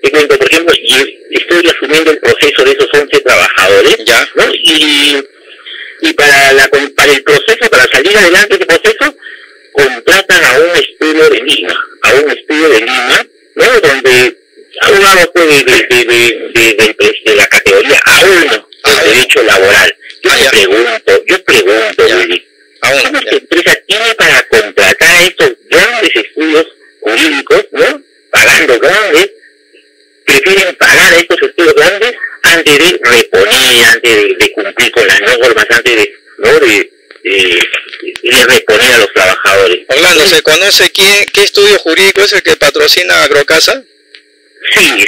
Te cuento, por ejemplo, estoy asumiendo el proceso de esos 11 trabajadores, ya, ¿no? Y para el proceso, para salir adelante de ese proceso, contratan a un estudio de Lima, ¿no? Donde abogados pues, de la categoría A1 del derecho laboral. Yo pregunto, ¿cómo esta empresa tiene para contratar a estos grandes estudios jurídicos, ¿no? Pagando grandes, prefieren pagar a estos estudios grandes antes de reponer, antes de cumplir con las normas, antes de reponer a los trabajadores? Orlando, ¿se conoce qué estudio jurídico es el que patrocina Agrocasa? Sí,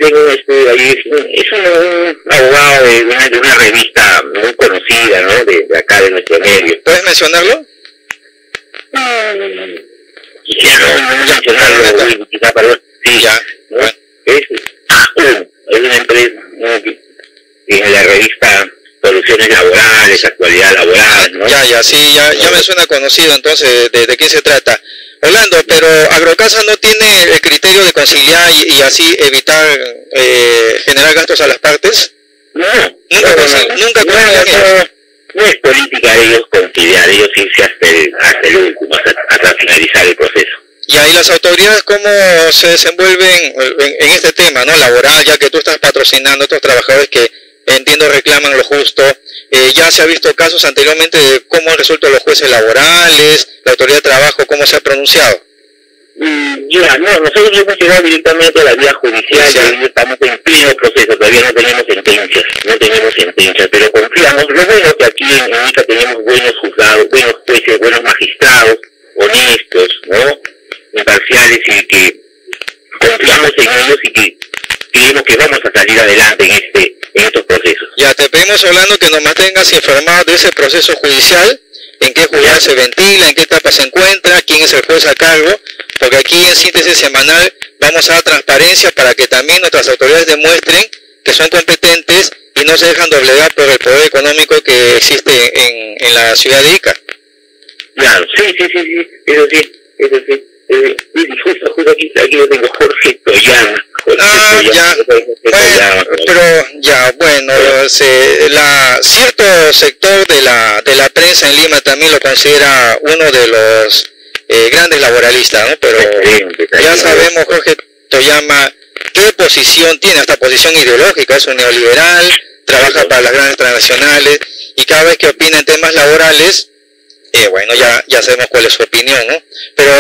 tengo un estudio ahí. Es un abogado de una revista muy conocida, ¿no? De acá, de nuestro medio. ¿Puedes mencionarlo? Quisiera no mencionarlo, quizá, perdón. Sí, ya. ¿no? Es una empresa, ¿no? Que en la revista Soluciones Laborales, Actualidad Laboral, ¿no? Ya me suena conocido, entonces, ¿de qué se trata? Orlando, pero Agrocasa no tiene el criterio de conciliar y así evitar generar gastos a las partes. Nunca no es política de ellos conciliar, ellos irse hasta el último, hasta finalizar el proceso. Y ahí las autoridades, ¿cómo se desenvuelven en este tema, no laboral, ya que tú estás patrocinando a estos trabajadores que entiendo reclaman lo justo? Ya se ha visto casos anteriormente de cómo han resuelto los jueces laborales, la autoridad de trabajo, cómo se ha pronunciado. Nosotros hemos llegado directamente a la vía judicial, y estamos en pleno proceso, todavía no tenemos sentencias, pero confiamos. Lo bueno es que aquí en Ica tenemos buenos juzgados, buenos jueces, buenos magistrados, honestos, ¿no? Imparciales, y que confiamos en ellos y que creemos que vamos a salir adelante en estos procesos. Ya, te pedimos, Orlando, que nos mantengas informados de ese proceso judicial, en qué juzgado se ventila, en qué etapa se encuentra, quién es el juez a cargo, porque aquí en Síntesis Semanal vamos a dar transparencia para que también nuestras autoridades demuestren que son competentes y no se dejan doblegar por el poder económico que existe en la ciudad de Ica. Claro, sí, eso sí. eso sí. Justo aquí yo tengo Jorge Toyama. Ya. Bueno, pero ya, bueno, cierto sector de la prensa en Lima también lo considera uno de los grandes laboralistas, ¿no? Pero ya sabemos, Jorge Toyama, qué posición tiene, hasta posición ideológica, es un neoliberal, trabaja para las grandes transnacionales, y cada vez que opina en temas laborales, bueno, ya sabemos cuál es su opinión, ¿no? Pero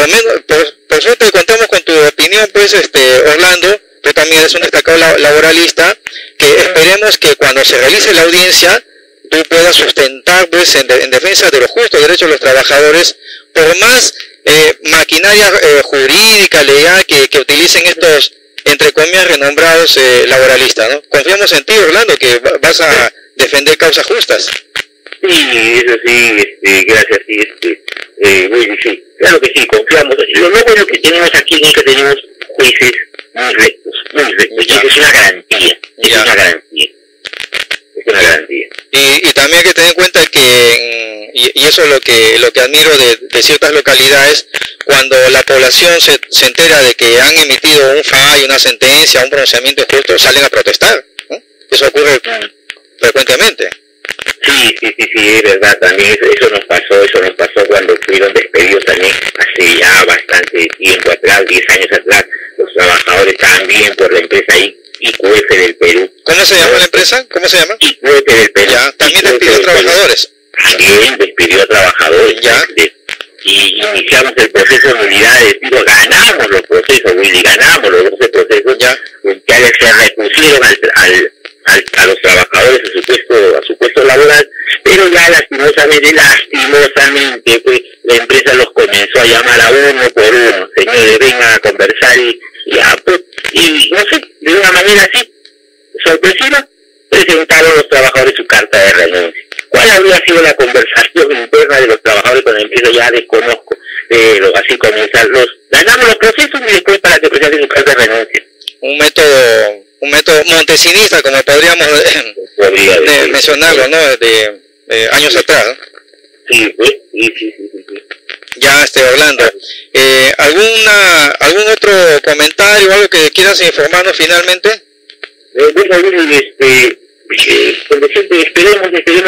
por suerte contamos con tu opinión, pues, Orlando. Tú también eres un destacado laboralista, que esperemos que cuando se realice la audiencia, tú puedas sustentar, pues, en defensa de los justos derechos de los trabajadores, por más maquinaria jurídica, legal, que utilicen estos, entre comillas, renombrados laboralistas, ¿no? Confiamos en ti, Orlando, que vas a defender causas justas. Sí, eso sí, gracias, sí, Willy, sí, claro que sí, confiamos. Lo bueno que tenemos aquí es que tenemos jueces muy rectos, y es una garantía, es una garantía. Y también hay que tener en cuenta que, y eso es lo que admiro de ciertas localidades, cuando la población se entera de que han emitido un fallo, una sentencia, un pronunciamiento injusto, salen a protestar, ¿no? Eso ocurre frecuentemente. Sí, es verdad, también eso nos pasó cuando fueron despedidos también hace ya bastante tiempo atrás, 10 años atrás, los trabajadores también por la empresa IQF del Perú. ¿Cómo se llama la empresa? ¿Cómo se llama? IQF del Perú. Ya, también despidió trabajadores. También despidió a trabajadores. Ya. Y iniciamos el proceso de unidad de despido, ganamos los procesos, Willy, ganamos los 12 procesos, ya se repusieron a los trabajadores a su puesto laboral, pero ya lastimosamente pues la empresa los comenzó a llamar a uno por uno, señores, vengan a conversar y no sé, de una manera así sorpresiva presentaron los trabajadores su carta de renuncia. ¿Cuál habría sido la conversación interna de los trabajadores con la empresa? Ya desconozco, pero así comienzan ganamos los procesos y después para que presenten su carta de renuncia. Un método montesinista, como podríamos mencionarlo, ¿no? De años atrás, ¿no? Sí. Ya, Orlando, ¿algún otro comentario o algo que quieras informarnos finalmente? Esperemos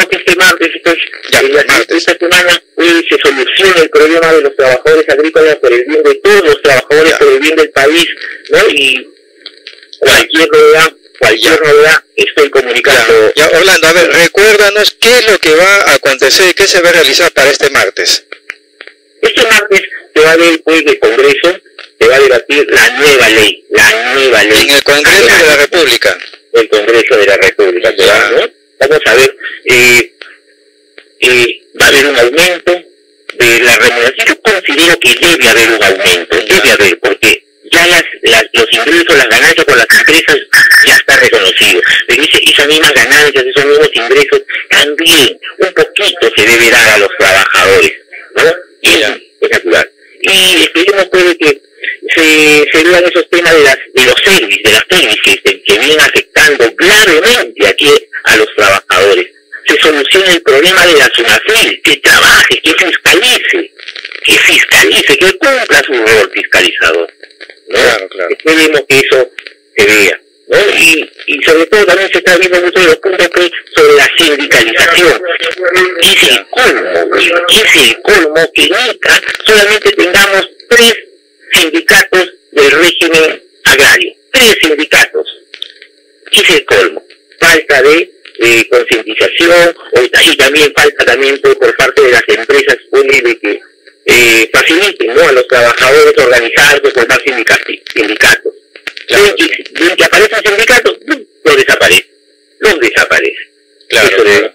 que este martes, esta semana, se solucione el problema de los trabajadores agrícolas por el bien de todos los trabajadores, por el bien del país, ¿no? Y cualquier novedad, estoy comunicando. Ya, Orlando, a ver, recuérdanos qué es lo que va a acontecer, qué se va a realizar para este martes. Este martes se va a ver, pues, el Congreso, se va a debatir la nueva ley. En el Congreso de la República. El Congreso de la República, ¿no? Vamos a ver, va a haber un aumento de la remuneración. Yo considero que debe haber un aumento, porque ya los ingresos, las ganancias por las empresas ya está reconocido. Pero esas mismas ganancias, esos mismos ingresos, también un poquito se debe dar a los trabajadores, ¿no? Y es natural. Y esperemos pues que se vean esos temas de los servicios, de las servicios que vienen afectando gravemente aquí a los trabajadores. Se solucione el problema de la SUNAFIL, que trabaje, que fiscalice, que cumpla su rol fiscalizador, ¿no? Claro. Esperemos que eso se vea, ¿no? Y sobre todo también se está viendo mucho de los puntos que sobre la sindicalización. Es el colmo que nunca solamente tengamos 3 sindicatos del régimen agrario. 3 sindicatos. Es el colmo. Falta de concientización, y también falta también por parte de las empresas de que faciliten, ¿no?, a los trabajadores organizarse, formar sindicatos. Claro. Ven que aparecen sindicatos, los desaparece. Claro.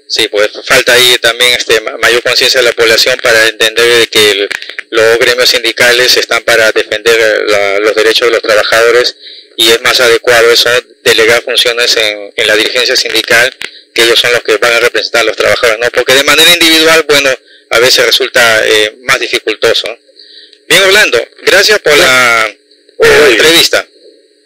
Sí, pues falta ahí también mayor conciencia de la población para entender que los gremios sindicales están para defender los derechos de los trabajadores, y es más adecuado eso, delegar funciones en la dirigencia sindical, que ellos son los que van a representar a los trabajadores, ¿no? Porque de manera individual, bueno, a veces resulta más dificultoso. Bien, Orlando, gracias por la entrevista.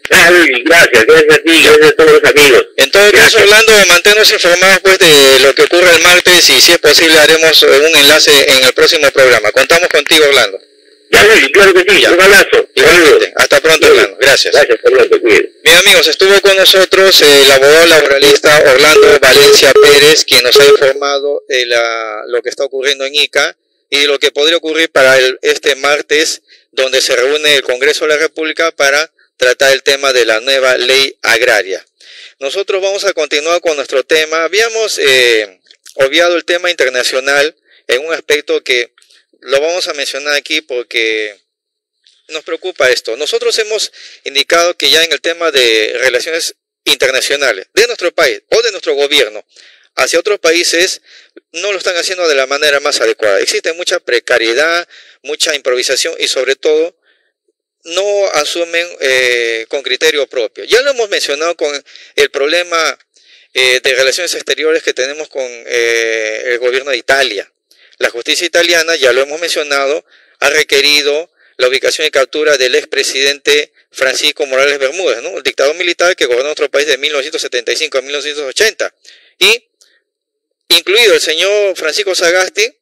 Gracias a ti, gracias a todos los amigos. En todo caso, Orlando, manténnos informados pues de lo que ocurre el martes, y si es posible haremos un enlace en el próximo programa. Contamos contigo, Orlando. Ya, Willy, claro que sí. Ya. Un abrazo. Igualmente. Hasta pronto, hermano. Gracias. Gracias, hasta pronto. Cuídate. Bien, amigos, estuvo con nosotros el abogado laboralista Orlando Valencia Pérez, quien nos ha informado de lo que está ocurriendo en Ica y lo que podría ocurrir para este martes, donde se reúne el Congreso de la República para tratar el tema de la nueva ley agraria. Nosotros vamos a continuar con nuestro tema. Habíamos obviado el tema internacional en un aspecto que lo vamos a mencionar aquí porque nos preocupa esto. Nosotros hemos indicado que ya en el tema de relaciones internacionales de nuestro país o de nuestro gobierno hacia otros países no lo están haciendo de la manera más adecuada. Existe mucha precariedad, mucha improvisación y sobre todo no asumen con criterio propio. Ya lo hemos mencionado con el problema de relaciones exteriores que tenemos con el gobierno de Italia. La justicia italiana, ya lo hemos mencionado, ha requerido la ubicación y captura del expresidente Francisco Morales Bermúdez, ¿no? El dictador militar que gobernó nuestro país de 1975 a 1980. Y, incluido el señor Francisco Sagasti,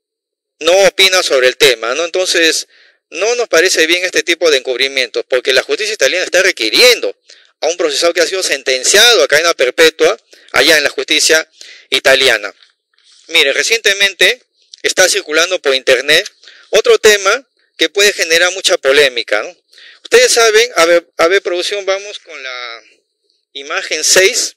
no opina sobre el tema, ¿no? Entonces, no nos parece bien este tipo de encubrimientos, porque la justicia italiana está requiriendo a un procesado que ha sido sentenciado a cadena perpetua allá en la justicia italiana. Mire, recientemente está circulando por internet otro tema que puede generar mucha polémica, ¿no? Ustedes saben, a ver, producción, vamos con la imagen 6.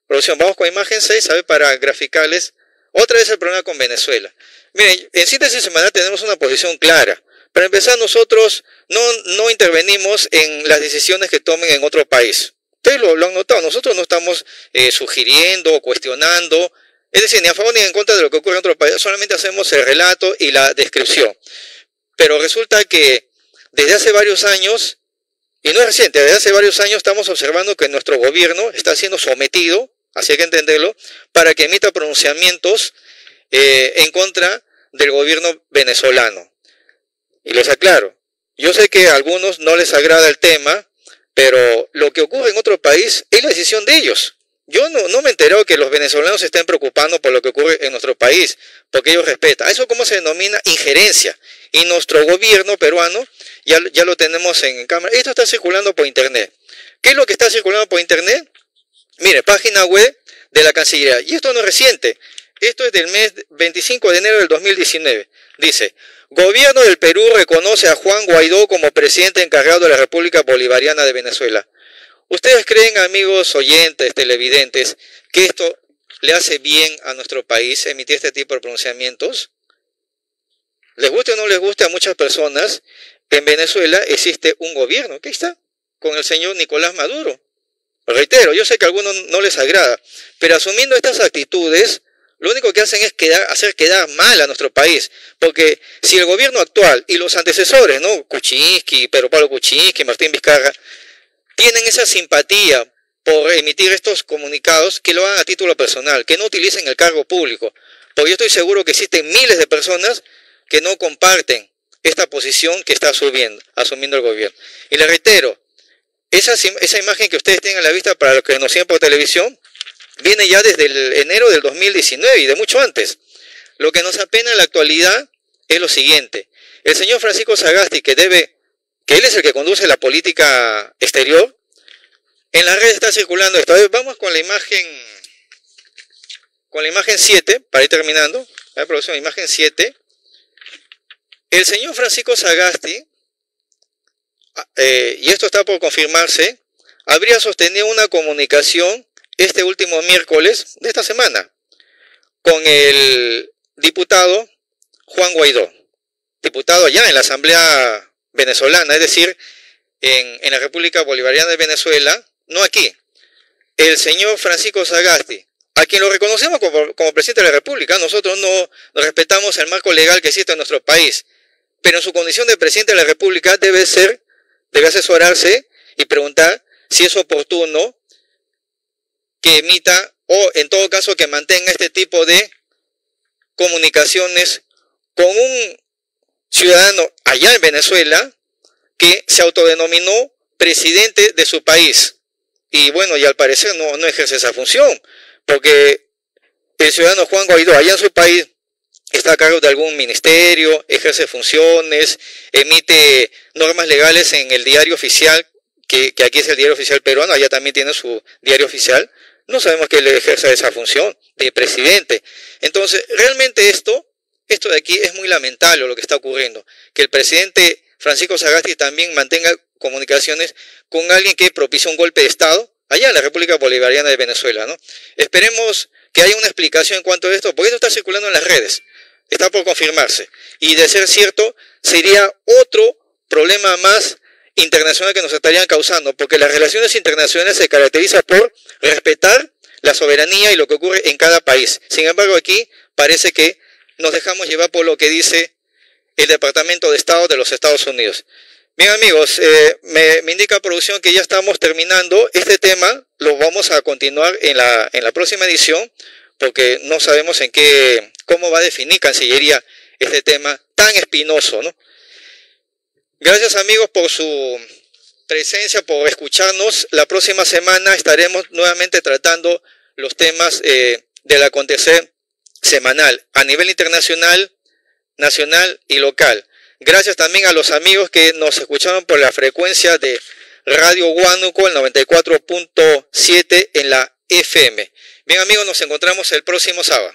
Producción, vamos con imagen 6, a ver, para graficarles otra vez el problema con Venezuela. Miren, en síntesis semanal tenemos una posición clara. Para empezar, nosotros no intervenimos en las decisiones que tomen en otro país. Ustedes lo han notado, nosotros no estamos sugiriendo o cuestionando, es decir, ni a favor ni en contra de lo que ocurre en otro país, solamente hacemos el relato y la descripción. Pero resulta que desde hace varios años, y no es reciente, desde hace varios años estamos observando que nuestro gobierno está siendo sometido, así hay que entenderlo, para que emita pronunciamientos en contra del gobierno venezolano. Y les aclaro, yo sé que a algunos no les agrada el tema, pero lo que ocurre en otro país es la decisión de ellos. Yo no me he enterado que los venezolanos se estén preocupando por lo que ocurre en nuestro país, porque ellos respetan. ¿Eso cómo se denomina? Injerencia. Y nuestro gobierno peruano, ya lo tenemos en cámara. Esto está circulando por internet. ¿Qué es lo que está circulando por internet? Mire, página web de la Cancillería. Y esto no es reciente. Esto es del mes 25 de enero del 2019. Dice, Gobierno del Perú reconoce a Juan Guaidó como presidente encargado de la República Bolivariana de Venezuela. ¿Ustedes creen, amigos oyentes, televidentes, que esto le hace bien a nuestro país emitir este tipo de pronunciamientos? Les guste o no les guste a muchas personas, en Venezuela existe un gobierno, ¿qué está? Con el señor Nicolás Maduro. Reitero, yo sé que a algunos no les agrada, pero asumiendo estas actitudes, lo único que hacen es hacer quedar mal a nuestro país, porque si el gobierno actual y los antecesores, ¿no? Kuczynski, Pedro Pablo Kuczynski, Martín Vizcarra, tienen esa simpatía por emitir estos comunicados, que lo hagan a título personal, que no utilicen el cargo público, porque yo estoy seguro que existen miles de personas que no comparten esta posición que está asumiendo el gobierno. Y les reitero, esa imagen que ustedes tienen a la vista para los que nos siguen por televisión, viene ya desde el enero del 2019 y de mucho antes. Lo que nos apena en la actualidad es lo siguiente. El señor Francisco Sagasti, que él es el que conduce la política exterior, en la red está circulando esto. A ver, vamos con la imagen 7, para ir terminando. La producción, imagen 7. El señor Francisco Sagasti, y esto está por confirmarse, habría sostenido una comunicación este último miércoles de esta semana con el diputado Juan Guaidó, diputado allá en la Asamblea Venezolana, es decir, en la República Bolivariana de Venezuela, no aquí. El señor Francisco Sagasti, a quien lo reconocemos como presidente de la República, nosotros no respetamos el marco legal que existe en nuestro país, pero en su condición de presidente de la República debe asesorarse y preguntar si es oportuno que emita o en todo caso que mantenga este tipo de comunicaciones con un ciudadano allá en Venezuela que se autodenominó presidente de su país. Y bueno, y al parecer no ejerce esa función, porque el ciudadano Juan Guaidó allá en su país está a cargo de algún ministerio, ejerce funciones, emite normas legales en el diario oficial, que aquí es el diario oficial peruano, allá también tiene su diario oficial, no sabemos que él ejerza esa función de presidente. Entonces, realmente esto de aquí es muy lamentable lo que está ocurriendo, que el presidente Francisco Sagasti también mantenga comunicaciones con alguien que propició un golpe de Estado allá en la República Bolivariana de Venezuela, ¿no? Esperemos que haya una explicación en cuanto a esto, porque esto está circulando en las redes, está por confirmarse, y de ser cierto, sería otro problema más internacional que nos estarían causando, porque las relaciones internacionales se caracterizan por respetar la soberanía y lo que ocurre en cada país. Sin embargo, aquí parece que nos dejamos llevar por lo que dice el Departamento de Estado de los Estados Unidos. Bien, amigos, me indica producción que ya estamos terminando. Este tema lo vamos a continuar en la próxima edición, porque no sabemos cómo va a definir Cancillería este tema tan espinoso, ¿no? Gracias, amigos, por su presencia, por escucharnos. La próxima semana estaremos nuevamente tratando los temas del acontecer semanal a nivel internacional, nacional y local. Gracias también a los amigos que nos escucharon por la frecuencia de Radio Huánuco, el 94.7 en la FM. Bien, amigos, nos encontramos el próximo sábado.